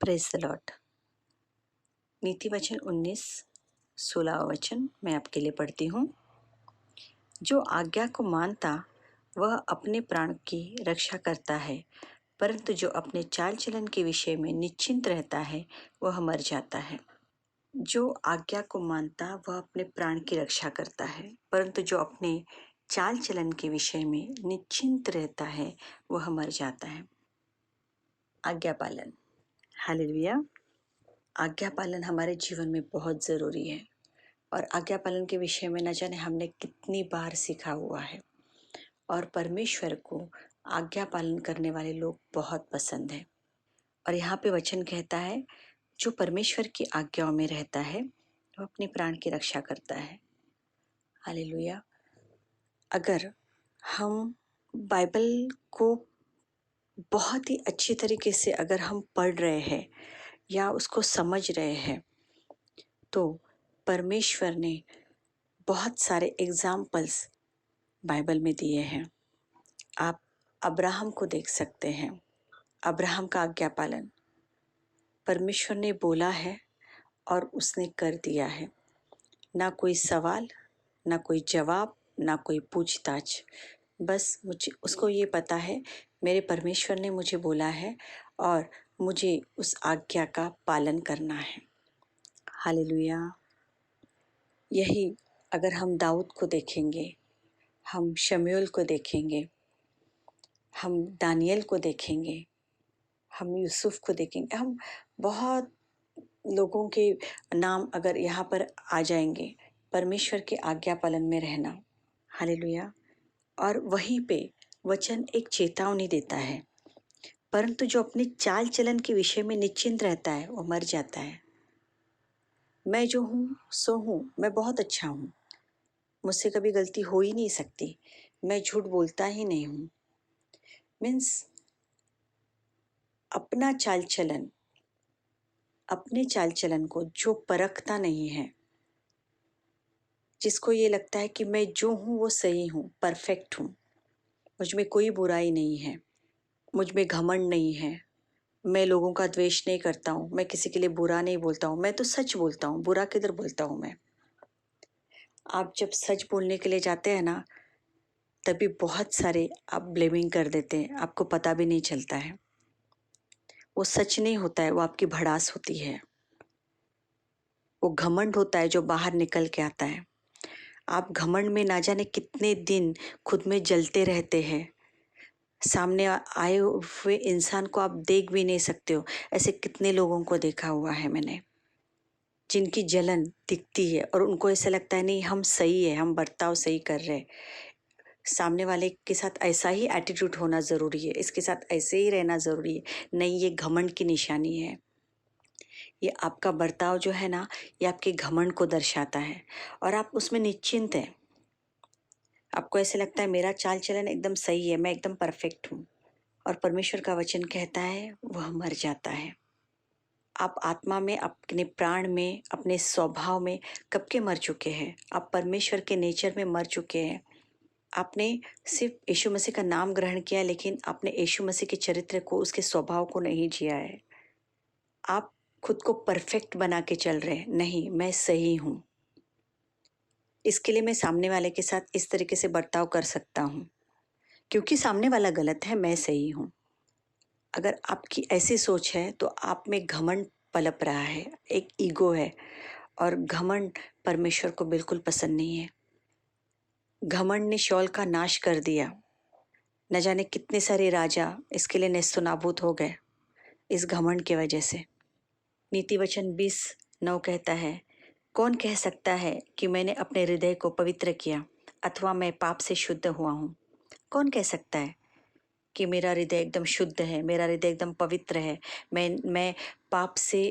Praise the Lord. नीति वचन 19 16 वचन मैं आपके लिए पढ़ती हूँ। जो आज्ञा को मानता वह अपने प्राण की रक्षा करता है, परंतु जो अपने चाल चलन के विषय में निश्चिंत रहता है वह मर जाता है। जो आज्ञा को मानता वह अपने प्राण की रक्षा करता है, परंतु जो अपने चाल चलन के विषय में निश्चिंत रहता है वह मर जाता है। आज्ञा पालन। हालेलुया। आज्ञा पालन हमारे जीवन में बहुत ज़रूरी है और आज्ञा पालन के विषय में न जाने हमने कितनी बार सीखा हुआ है। और परमेश्वर को आज्ञा पालन करने वाले लोग बहुत पसंद हैं। और यहाँ पे वचन कहता है, जो परमेश्वर की आज्ञाओं में रहता है वो अपने प्राण की रक्षा करता है। हालेलुया। अगर हम बाइबल को बहुत ही अच्छी तरीके से अगर हम पढ़ रहे हैं या उसको समझ रहे हैं, तो परमेश्वर ने बहुत सारे एग्जाम्पल्स बाइबल में दिए हैं। आप अब्राहम को देख सकते हैं। अब्राहम का आज्ञा पालन, परमेश्वर ने बोला है और उसने कर दिया है। ना कोई सवाल, ना कोई जवाब, ना कोई पूछताछ। बस मुझे उसको ये पता है मेरे परमेश्वर ने मुझे बोला है और मुझे उस आज्ञा का पालन करना है। हालेलुया। यही अगर हम दाऊद को देखेंगे, हम शमूएल को देखेंगे, हम दानियल को देखेंगे, हम यूसुफ को देखेंगे, हम बहुत लोगों के नाम अगर यहाँ पर आ जाएंगे, परमेश्वर के आज्ञा पालन में रहना। हालेलुया। और वहीं पे वचन एक चेतावनी देता है, परंतु जो अपने चाल चलन के विषय में निश्चिंत रहता है वो मर जाता है। मैं जो हूँ सो हूँ, मैं बहुत अच्छा हूँ, मुझसे कभी गलती हो ही नहीं सकती, मैं झूठ बोलता ही नहीं हूँ। मीन्स अपना चाल चलन, अपने चाल चलन को जो परखता नहीं है, जिसको ये लगता है कि मैं जो हूँ वो सही हूँ, परफेक्ट हूँ, मुझ में कोई बुराई नहीं है, मुझ में घमंड नहीं है, मैं लोगों का द्वेष नहीं करता हूँ, मैं किसी के लिए बुरा नहीं बोलता हूँ, मैं तो सच बोलता हूँ, बुरा किधर बोलता हूँ मैं। आप जब सच बोलने के लिए जाते हैं ना, तभी बहुत सारे आप ब्लेमिंग कर देते हैं, आपको पता भी नहीं चलता है। वो सच नहीं होता है, वो आपकी भड़ास होती है, वो घमंड होता है जो बाहर निकल के आता है। आप घमंड में ना जाने कितने दिन खुद में जलते रहते हैं, सामने आए हुए इंसान को आप देख भी नहीं सकते हो। ऐसे कितने लोगों को देखा हुआ है मैंने, जिनकी जलन दिखती है और उनको ऐसा लगता है नहीं हम सही है, हम बर्ताव सही कर रहे हैं। सामने वाले के साथ ऐसा ही एटीट्यूड होना ज़रूरी है, इसके साथ ऐसे ही रहना ज़रूरी है। नहीं, ये घमंड की निशानी है। ये आपका बर्ताव जो है ना, ये आपके घमंड को दर्शाता है और आप उसमें निश्चिंत हैं। आपको ऐसे लगता है मेरा चाल चलन एकदम सही है, मैं एकदम परफेक्ट हूँ, और परमेश्वर का वचन कहता है वह मर जाता है। आप आत्मा में, अपने प्राण में, अपने स्वभाव में कब के मर चुके हैं। आप परमेश्वर के नेचर में मर चुके हैं। आपने सिर्फ यीशु मसीह का नाम ग्रहण किया, लेकिन आपने यीशु मसीह के चरित्र को, उसके स्वभाव को नहीं जिया है। आप खुद को परफेक्ट बना के चल रहे हैं, नहीं मैं सही हूँ, इसके लिए मैं सामने वाले के साथ इस तरीके से बर्ताव कर सकता हूँ, क्योंकि सामने वाला गलत है, मैं सही हूँ। अगर आपकी ऐसी सोच है तो आप में घमंड पलप रहा है, एक ईगो है, और घमंड परमेश्वर को बिल्कुल पसंद नहीं है। घमंड ने शौल का नाश कर दिया, न जाने कितने सारे राजा इसके लिए नेस्तनाबूद हो गए इस घमंड की वजह से। नीति वचन 20:9 कहता है, कौन कह सकता है कि मैंने अपने हृदय को पवित्र किया अथवा मैं पाप से शुद्ध हुआ हूँ। कौन कह सकता है कि मेरा हृदय एकदम शुद्ध है, मेरा हृदय एकदम पवित्र है, मैं पाप से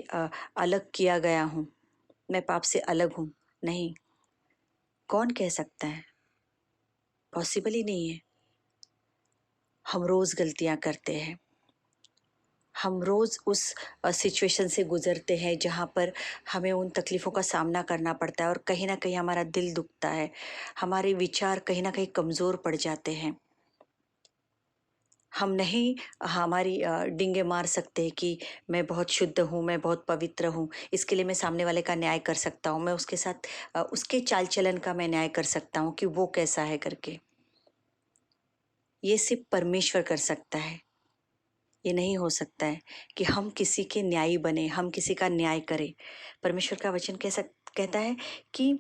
अलग किया गया हूँ, मैं पाप से अलग हूँ। नहीं, कौन कह सकता है? पॉसिबल ही नहीं है। हम रोज़ गलतियाँ करते हैं, हम रोज़ उस सिचुएशन से गुज़रते हैं जहाँ पर हमें उन तकलीफ़ों का सामना करना पड़ता है और कहीं ना कहीं हमारा दिल दुखता है, हमारे विचार कहीं ना कहीं कमज़ोर पड़ जाते हैं। हम नहीं हमारी डींगे मार सकते कि मैं बहुत शुद्ध हूँ, मैं बहुत पवित्र हूँ, इसके लिए मैं सामने वाले का न्याय कर सकता हूँ, मैं उसके साथ उसके चाल चलन का मैं न्याय कर सकता हूँ कि वो कैसा है करके। ये सिर्फ परमेश्वर कर सकता है। ये नहीं हो सकता है कि हम किसी के न्यायी बने, हम किसी का न्याय करें। परमेश्वर का वचन कैसा कहता है कि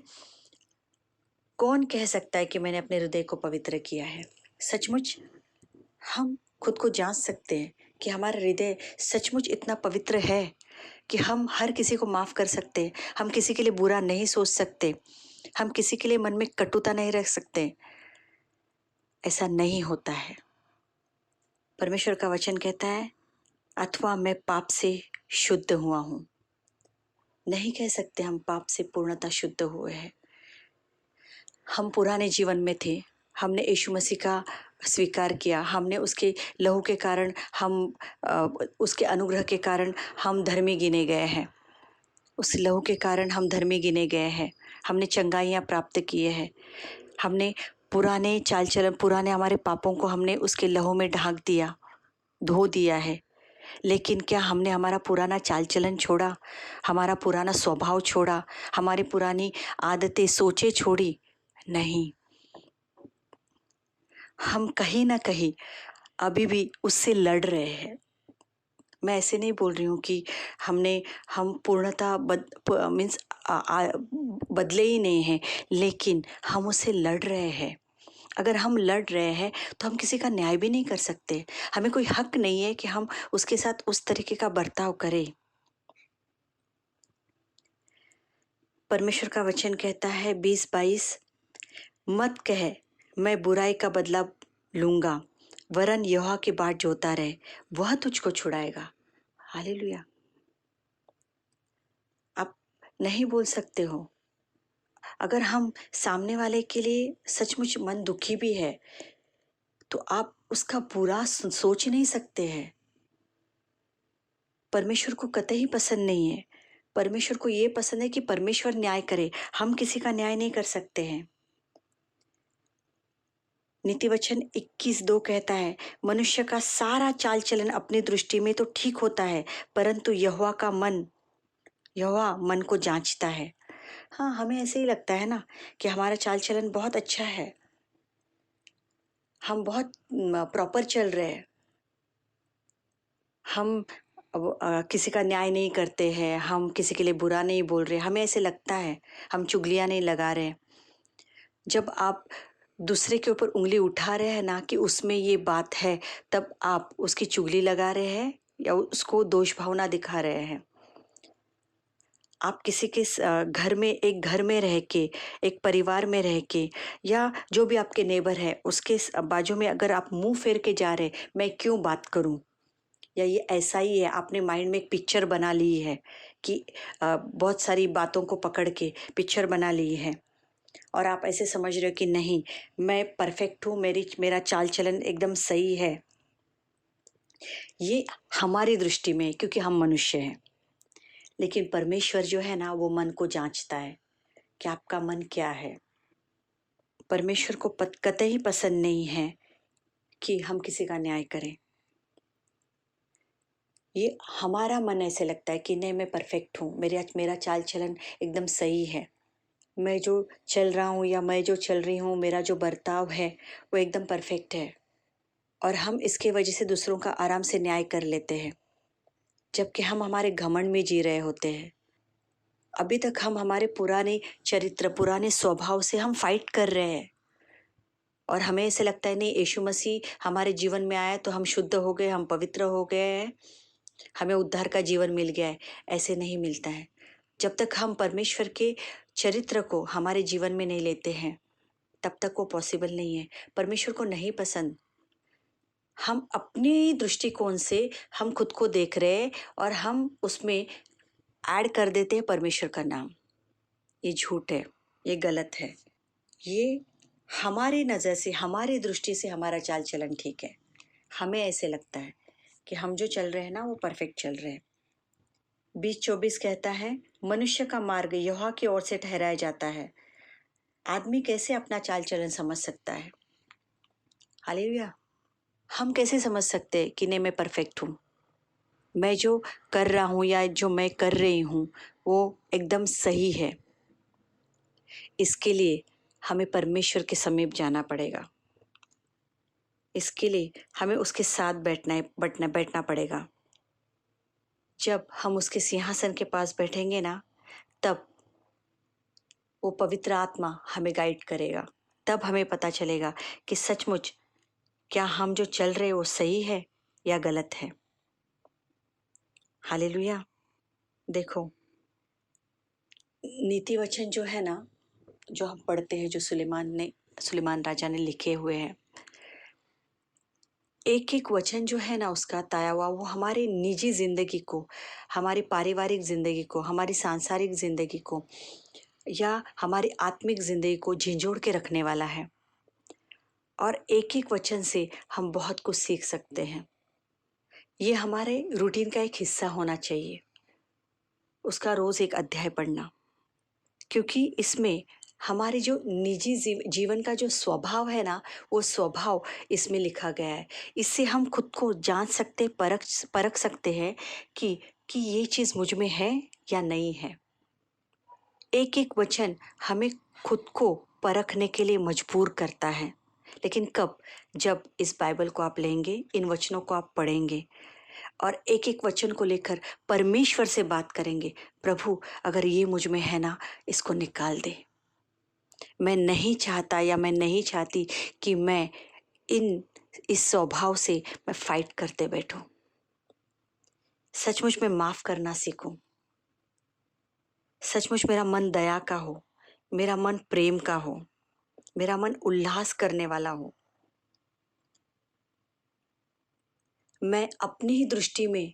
कौन कह सकता है कि मैंने अपने हृदय को पवित्र किया है। सचमुच हम खुद को जांच सकते हैं कि हमारा हृदय सचमुच इतना पवित्र है कि हम हर किसी को माफ कर सकते हैं, हम किसी के लिए बुरा नहीं सोच सकते, हम किसी के लिए मन में कटुता नहीं रख सकते। ऐसा नहीं होता है। परमेश्वर का वचन कहता है अथवा मैं पाप से शुद्ध हुआ हूँ। नहीं कह सकते हम पाप से पूर्णतः शुद्ध हुए हैं। हम पुराने जीवन में थे, हमने यीशु मसीह का स्वीकार किया, हमने उसके लहू के कारण उसके अनुग्रह के कारण हम धर्मी गिने गए हैं। उस लहू के कारण हम धर्मी गिने गए हैं। हमने चंगाइयाँ प्राप्त किए हैं। हमने पुराने चाल चलन, पुराने हमारे पापों को हमने उसके लहू में ढाँक दिया, धो दिया है। लेकिन क्या हमने हमारा पुराना चाल चलन छोड़ा, हमारा पुराना स्वभाव छोड़ा, हमारी पुरानी आदतें सोचें छोड़ी? नहीं। हम कहीं ना कहीं अभी भी उससे लड़ रहे हैं। मैं ऐसे नहीं बोल रही हूँ कि हम पूर्णतः मीन्स बदले ही नहीं हैं, लेकिन हम उससे लड़ रहे हैं। अगर हम लड़ रहे हैं तो हम किसी का न्याय भी नहीं कर सकते। हमें कोई हक नहीं है कि हम उसके साथ उस तरीके का बर्ताव करें। परमेश्वर का वचन कहता है 20-22, मत कह मैं बुराई का बदला लूंगा, वरन यहोवा की बाट जोता रहे, वह तुझको छुड़ाएगा। हालेलुया। आप नहीं बोल सकते हो। अगर हम सामने वाले के लिए सचमुच मन दुखी भी है तो आप उसका बुरा सोच नहीं सकते हैं। परमेश्वर को कतई पसंद नहीं है। परमेश्वर को ये पसंद है कि परमेश्वर न्याय करे, हम किसी का न्याय नहीं कर सकते हैं। नीति वचन 21:2 कहता है मनुष्य का सारा चाल चलन अपनी दृष्टि में तो ठीक होता है, परंतु यहोवा मन को जांचता है। हाँ, हमें ऐसे ही लगता है ना कि हमारा चाल चलन बहुत अच्छा है, हम बहुत प्रॉपर चल रहे हैं, हम किसी का न्याय नहीं करते हैं, हम किसी के लिए बुरा नहीं बोल रहे, हमें ऐसे लगता है, हम चुगलियाँ नहीं लगा रहे। जब आप दूसरे के ऊपर उंगली उठा रहे हैं ना कि उसमें ये बात है, तब आप उसकी चुगली लगा रहे हैं या उसको दोष भावना दिखा रहे हैं। आप किसी के घर में, एक घर में रह के, एक परिवार में रह के, या जो भी आपके नेबर है उसके बाजू में अगर आप मुंह फेर के जा रहे, मैं क्यों बात करूं, या ये ऐसा ही है, आपने माइंड में एक पिक्चर बना ली है कि बहुत सारी बातों को पकड़ के पिक्चर बना ली है और आप ऐसे समझ रहे हो कि नहीं, मैं परफेक्ट हूँ, मेरा चाल चलन एकदम सही है। ये हमारी दृष्टि में है क्योंकि हम मनुष्य हैं। लेकिन परमेश्वर जो है ना वो मन को जांचता है कि आपका मन क्या है। परमेश्वर को कतई पसंद नहीं है कि हम किसी का न्याय करें। ये हमारा मन ऐसे लगता है कि नहीं, मैं परफेक्ट हूँ, मेरा चाल चलन एकदम सही है, मैं जो चल रहा हूँ या मैं जो चल रही हूँ, मेरा जो बर्ताव है वो एकदम परफेक्ट है, और हम इसके वजह से दूसरों का आराम से न्याय कर लेते हैं, जबकि हम हमारे घमंड में जी रहे होते हैं। अभी तक हम हमारे पुराने चरित्र, पुराने स्वभाव से हम फाइट कर रहे हैं, और हमें ऐसे लगता है नहीं, यीशु मसीह हमारे जीवन में आया तो हम शुद्ध हो गए, हम पवित्र हो गए हैं, हमें उद्धार का जीवन मिल गया है। ऐसे नहीं मिलता है। जब तक हम परमेश्वर के चरित्र को हमारे जीवन में नहीं लेते हैं तब तक वो पॉसिबल नहीं है। परमेश्वर को नहीं पसंद। हम अपनी दृष्टिकोण से हम खुद को देख रहे हैं और हम उसमें ऐड कर देते हैं परमेश्वर का नाम। ये झूठ है, ये गलत है। ये हमारी नज़र से, हमारी दृष्टि से हमारा चाल चलन ठीक है। हमें ऐसे लगता है कि हम जो चल रहे हैं ना वो परफेक्ट चल रहे हैं। 20-24 कहता है मनुष्य का मार्ग यहोवा की ओर से ठहराया जाता है, आदमी कैसे अपना चाल चलन समझ सकता है। हालेलुया। हम कैसे समझ सकते हैं कि नहीं मैं परफेक्ट हूँ, मैं जो कर रहा हूँ या जो मैं कर रही हूँ वो एकदम सही है। इसके लिए हमें परमेश्वर के समीप जाना पड़ेगा। इसके लिए हमें उसके साथ बैठना पड़ेगा। जब हम उसके सिंहासन के पास बैठेंगे ना, तब वो पवित्र आत्मा हमें गाइड करेगा। तब हमें पता चलेगा कि सचमुच क्या हम जो चल रहे वो सही है या गलत है। हालेलुया। देखो, नीति वचन जो है ना, जो हम पढ़ते हैं, जो सुलेमान राजा ने लिखे हुए हैं, एक एक वचन जो है ना उसका ताया हुआ, वो हमारे निजी जिंदगी को, हमारी पारिवारिक जिंदगी को, हमारी सांसारिक जिंदगी को या हमारी आत्मिक जिंदगी को झिंझोड़ के रखने वाला है। और एक एक वचन से हम बहुत कुछ सीख सकते हैं। ये हमारे रूटीन का एक हिस्सा होना चाहिए, उसका रोज एक अध्याय पढ़ना, क्योंकि इसमें हमारे जो निजी जीवन का जो स्वभाव है ना, वो स्वभाव इसमें लिखा गया है। इससे हम खुद को जांच सकते, परख सकते हैं कि ये चीज मुझ में है या नहीं है। एक एक वचन हमें खुद को परखने के लिए मजबूर करता है। लेकिन कब? जब इस बाइबल को आप लेंगे, इन वचनों को आप पढ़ेंगे और एक एक वचन को लेकर परमेश्वर से बात करेंगे, प्रभु अगर ये मुझ में है ना, इसको निकाल दे। मैं नहीं चाहता या मैं नहीं चाहती कि मैं इस स्वभाव से मैं फाइट करते बैठूं। सचमुच में माफ करना सीखूं। सचमुच मेरा मन दया का हो, मेरा मन प्रेम का हो, मेरा मन उल्लास करने वाला हो। मैं अपनी ही दृष्टि में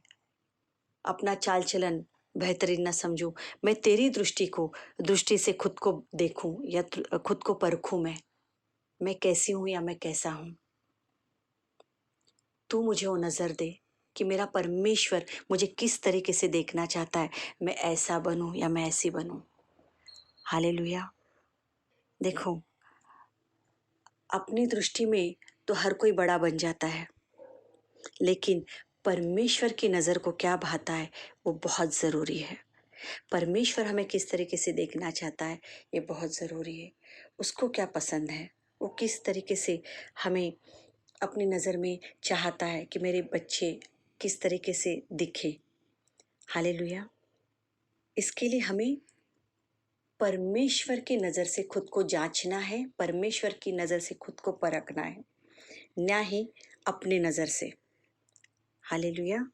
अपना चाल चलन बेहतरीन न समझूं, मैं तेरी दृष्टि से खुद को देखूं या खुद को परखूं। मैं कैसी हूं या मैं कैसा हूं। तू मुझे वो नजर दे कि मेरा परमेश्वर मुझे किस तरीके से देखना चाहता है, मैं ऐसा बनूं या मैं ऐसी बनूं। हालेलुया। देखो, अपनी दृष्टि में तो हर कोई बड़ा बन जाता है, लेकिन परमेश्वर की नजर को क्या भाता है वो बहुत जरूरी है। परमेश्वर हमें किस तरीके से देखना चाहता है ये बहुत जरूरी है। उसको क्या पसंद है, वो किस तरीके से हमें अपनी नजर में चाहता है कि मेरे बच्चे किस तरीके से दिखे। हालेलुया। इसके लिए हमें परमेश्वर की नजर से खुद को जांचना है, परमेश्वर की नजर से खुद को परखना है, ना ही अपनी नजर से। हालेलुया।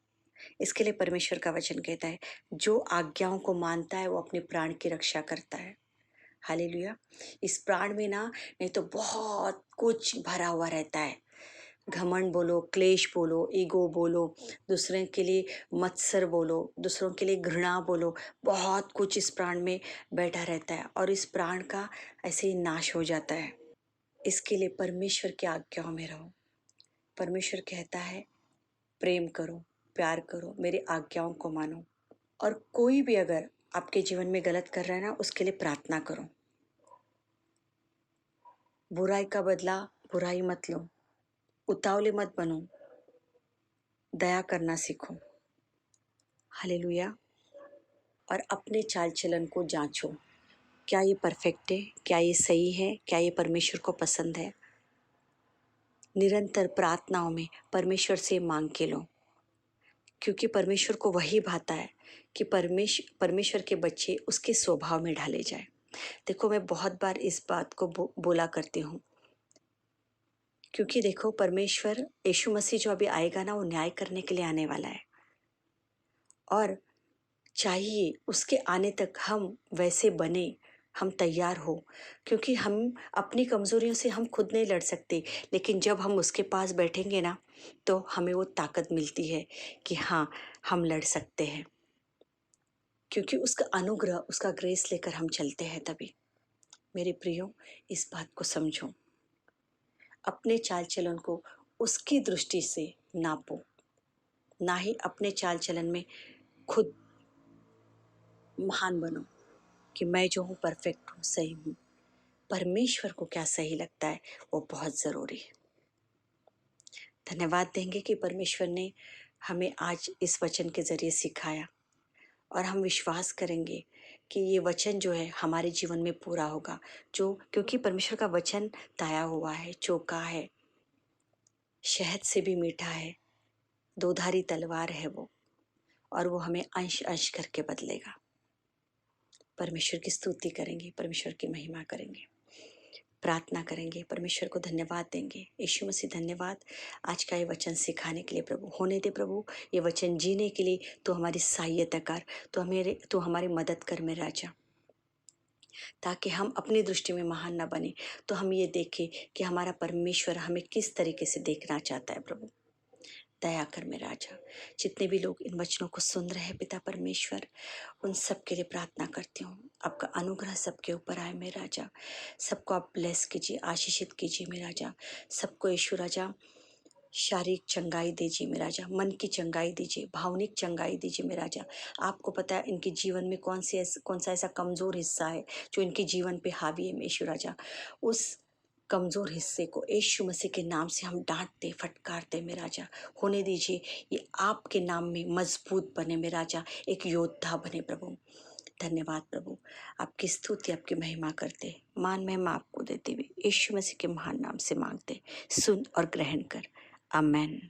इसके लिए परमेश्वर का वचन कहता है, जो आज्ञाओं को मानता है वो अपने प्राण की रक्षा करता है। हालेलुया। इस प्राण में ना, नहीं तो बहुत कुछ भरा हुआ रहता है। घमंड बोलो, क्लेश बोलो, ईगो बोलो, दूसरे के लिए मत्सर बोलो, दूसरों के लिए घृणा बोलो, बहुत कुछ इस प्राण में बैठा रहता है और इस प्राण का ऐसे ही नाश हो जाता है। इसके लिए परमेश्वर की आज्ञाओं में रहो। परमेश्वर कहता है, प्रेम करो, प्यार करो, मेरी आज्ञाओं को मानो। और कोई भी अगर आपके जीवन में गलत कर रहा है ना, उसके लिए प्रार्थना करो। बुराई का बदला बुराई मत लो, उतावले मत बनो, दया करना सीखो। हालेलुया। और अपने चाल चलन को जांचो, क्या ये परफेक्ट है, क्या ये सही है, क्या ये परमेश्वर को पसंद है। निरंतर प्रार्थनाओं में परमेश्वर से मांग के लो, क्योंकि परमेश्वर को वही भाता है कि परमेश्वर के बच्चे उसके स्वभाव में ढाले जाए। देखो, मैं बहुत बार इस बात को बोला करती हूँ, क्योंकि देखो, परमेश्वर यीशु मसीह जो अभी आएगा ना, वो न्याय करने के लिए आने वाला है। और चाहिए उसके आने तक हम वैसे बने, हम तैयार हो, क्योंकि हम अपनी कमजोरियों से हम खुद नहीं लड़ सकते, लेकिन जब हम उसके पास बैठेंगे ना, तो हमें वो ताकत मिलती है कि हाँ, हम लड़ सकते हैं, क्योंकि उसका अनुग्रह, उसका ग्रेस लेकर हम चलते हैं तभी। मेरे प्रियो, इस बात को समझो, अपने चाल चलन को उसकी दृष्टि से नापो, ना ही अपने चाल चलन में खुद महान बनो कि मैं जो हूँ परफेक्ट हूँ, सही हूँ। परमेश्वर को क्या सही लगता है वो बहुत जरूरी है। धन्यवाद देंगे कि परमेश्वर ने हमें आज इस वचन के ज़रिए सिखाया, और हम विश्वास करेंगे कि ये वचन जो है हमारे जीवन में पूरा होगा, जो क्योंकि परमेश्वर का वचन ताया हुआ है, चोखा है, शहद से भी मीठा है, दोधारी तलवार है वो, और वो हमें अंश अंश करके बदलेगा। परमेश्वर की स्तुति करेंगे, परमेश्वर की महिमा करेंगे, प्रार्थना करेंगे, परमेश्वर को धन्यवाद देंगे। यीशु मसीह धन्यवाद आज का ये वचन सिखाने के लिए प्रभु। होने दे प्रभु, ये वचन जीने के लिए तो हमारी सहायता कर, तो हमारी मदद कर मेरे राजा, ताकि हम अपनी दृष्टि में महान न बने, तो हम ये देखें कि हमारा परमेश्वर हमें किस तरीके से देखना चाहता है प्रभु। दया कर मेरे राजा, जितने भी लोग इन वचनों को सुन रहे हैं पिता परमेश्वर, उन सब के लिए प्रार्थना करती हूँ, आपका अनुग्रह सबके ऊपर आए मेरे राजा। सबको आप ब्लेस कीजिए, आशीषित कीजिए मेरे राजा। सबको यीशु राजा शारीरिक चंगाई दीजिए मेरे राजा, मन की चंगाई दीजिए, भावनिक चंगाई दीजिए मेरे राजा। आपको पता है इनके जीवन में कौन सा ऐसा कमज़ोर हिस्सा है जो इनके जीवन पे हावी है यीशु राजा। उस कमज़ोर हिस्से को यीशु मसीह के नाम से हम डांटते फटकारते मेरे राजा। होने दीजिए ये आपके नाम में मजबूत बने मेरे राजा, एक योद्धा बने प्रभु। धन्यवाद प्रभु, आपकी स्तुति आपकी महिमा करते, मान महिमा आपको देते हुए यीशु मसीह के महान नाम से मांगते, सुन और ग्रहण कर, आमेन।